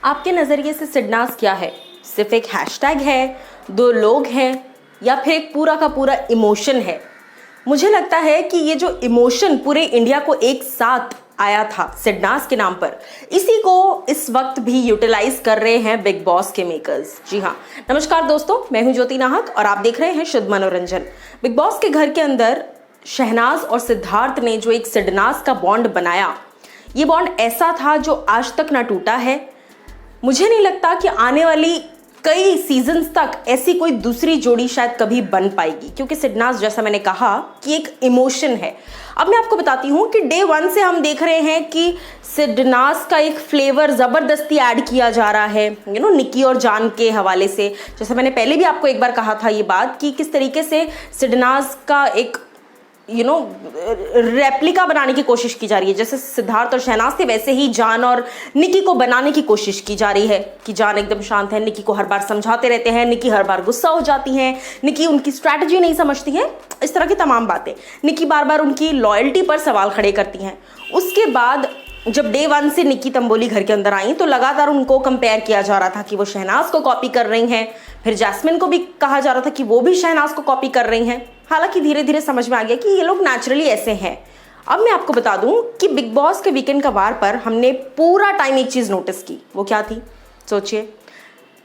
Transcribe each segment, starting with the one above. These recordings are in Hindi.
आपके नज़रिए से सिडनास क्या है? सिर्फ एक हैशटैग है, दो लोग हैं, या फिर एक पूरा का पूरा इमोशन है? मुझे लगता है कि ये जो इमोशन पूरे इंडिया को एक साथ आया था सिडनास के नाम पर, इसी को इस वक्त भी यूटिलाइज कर रहे हैं बिग बॉस के मेकर्स। जी हाँ, नमस्कार दोस्तों, मैं हूं ज्योति नाहक और आप देख रहे हैं शुद्ध मनोरंजन। बिग बॉस के घर के अंदर शहनाज और सिद्धार्थ ने जो एक सिडनास का बॉन्ड बनाया, ये बॉन्ड ऐसा था जो आज तक ना टूटा है। मुझे नहीं लगता कि आने वाली कई सीजन्स तक ऐसी कोई दूसरी जोड़ी शायद कभी बन पाएगी, क्योंकि सिडनास, जैसा मैंने कहा, कि एक इमोशन है। अब मैं आपको बताती हूँ कि डे वन से हम देख रहे हैं कि सिडनास का एक फ्लेवर ज़बरदस्ती ऐड किया जा रहा है, निकी और जान के हवाले से। जैसा मैंने पहले भी आपको एक बार कहा था ये बात कि किस तरीके से सिडनास का एक रेप्लिका बनाने की कोशिश की जा रही है। जैसे सिद्धार्थ और शहनाज थे, वैसे ही जान और निकी को बनाने की कोशिश की जा रही है कि जान एकदम शांत है, निकी को हर बार समझाते रहते हैं, निकी हर बार गुस्सा हो जाती है, निकी उनकी स्ट्रैटेजी नहीं समझती है, इस तरह की तमाम बातें। निकी बार बार उनकी लॉयल्टी पर सवाल खड़े करती हैं। उसके बाद जब डे वन से निकी तंबोली घर के अंदर आई तो लगातार उनको कंपेयर किया जा रहा था कि वो शहनाज को कॉपी कर रही हैं। फिर जैस्मिन को भी कहा जा रहा था कि वो भी शहनाज को कॉपी कर रही हैं। हालांकि धीरे धीरे समझ में आ गया कि ये लोग नेचुरली ऐसे हैं। अब मैं आपको बता दूं कि बिग बॉस के वीकेंड का वार पर हमने पूरा टाइम एक चीज़ नोटिस की। वो क्या थी? सोचिए।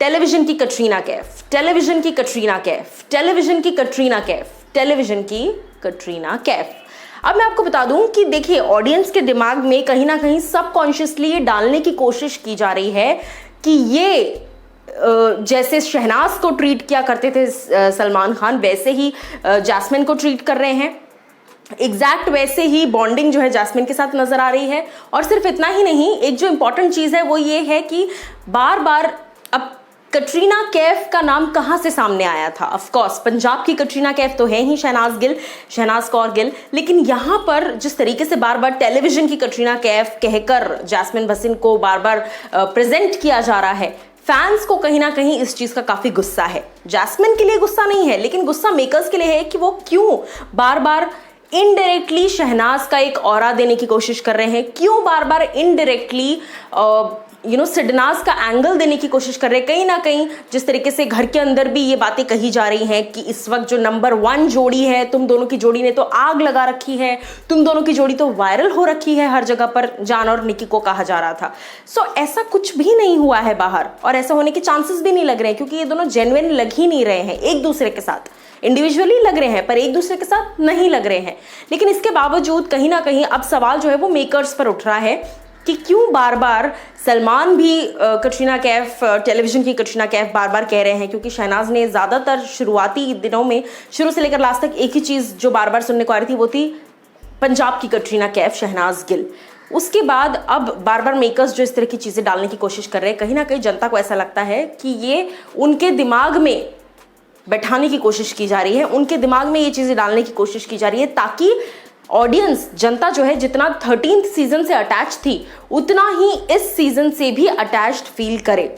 टेलीविजन की कटरीना कैफ, टेलीविजन की कटरीना कैफ, टेलीविजन की कटरीना कैफ, टेलीविजन की कटरीना कैफ। अब मैं आपको बता दूं कि देखिए, ऑडियंस के दिमाग में कहीं ना कहीं सबकॉन्शियसली ये डालने की कोशिश की जा रही है कि ये जैसे शहनाज को ट्रीट किया करते थे सलमान खान, वैसे ही जैस्मिन को ट्रीट कर रहे हैं। एग्जैक्ट वैसे ही बॉन्डिंग जो है जैस्मिन के साथ नजर आ रही है। और सिर्फ इतना ही नहीं, एक जो इंपॉर्टेंट चीज़ है वो ये है कि बार बार अब कटरीना कैफ का नाम कहाँ से सामने आया था? ऑफ कोर्स पंजाब की कटरीना कैफ तो है ही, शहनाज कौर गिल, लेकिन यहाँ पर जिस तरीके से बार बार टेलीविजन की कटरीना कैफ कहकर जैस्मिन भसीन को बार बार प्रेजेंट किया जा रहा है, फैंस को कहीं ना कहीं इस चीज का काफी गुस्सा है। जैस्मिन के लिए गुस्सा नहीं है, लेकिन गुस्सा मेकर्स के लिए है कि वो क्यों बार बार इनडायरेक्टली शहनाज का एक ऑरा देने की कोशिश कर रहे हैं, क्यों बार बार इनडायरेक्टली सिडनास का एंगल देने की कोशिश कर रहे हैं। कहीं ना कहीं जिस तरीके से घर के अंदर भी ये बातें कही जा रही हैं कि इस वक्त जो नंबर 1 जोड़ी है, तुम दोनों की जोड़ी ने तो आग लगा रखी है, तुम दोनों की जोड़ी तो वायरल हो रखी है, हर जगह पर जान और निकी को कहा जा रहा था। सो ऐसा कुछ भी नहीं हुआ है बाहर, और ऐसा होने के चांसेस भी नहीं लग रहे हैं, क्योंकि ये दोनों जेन्युइन लग ही नहीं रहे हैं एक दूसरे के साथ। इंडिविजुअली लग रहे हैं पर एक दूसरे के साथ नहीं लग रहे हैं। लेकिन इसके बावजूद कहीं ना कहीं अब सवाल जो है वो मेकर्स पर उठ रहा है कि क्यों बार बार सलमान भी कटरीना कैफ, टेलीविजन की कटरीना कैफ बार बार कह रहे हैं, क्योंकि शहनाज ने ज़्यादातर शुरुआती दिनों में, शुरू से लेकर लास्ट तक, एक ही चीज़ जो बार बार सुनने को आ रही थी वो थी पंजाब की कटरीना कैफ, शहनाज गिल। उसके बाद अब बार बार मेकर्स जो इस तरह की चीज़ें डालने की कोशिश कर रहे हैं, कहीं ना कहीं जनता को ऐसा लगता है कि ये उनके दिमाग में बैठाने की कोशिश की जा रही है, उनके दिमाग में ये चीज़ें डालने की कोशिश की जा रही है, ताकि ऑडियंस, जनता जो है, जितना 13th सीजन से अटैच थी उतना ही इस सीजन से भी अटैच्ड फील करे।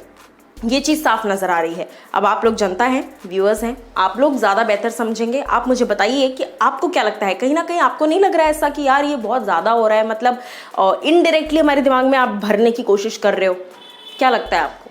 ये चीज़ साफ नज़र आ रही है। अब आप लोग जनता हैं, व्यूअर्स हैं, आप लोग ज़्यादा बेहतर समझेंगे। आप मुझे बताइए कि आपको क्या लगता है? कहीं ना कहीं आपको नहीं लग रहा है ऐसा कि यार ये बहुत ज़्यादा हो रहा है, मतलब इनडायरेक्टली हमारे दिमाग में आप भरने की कोशिश कर रहे हो? क्या लगता है आपको?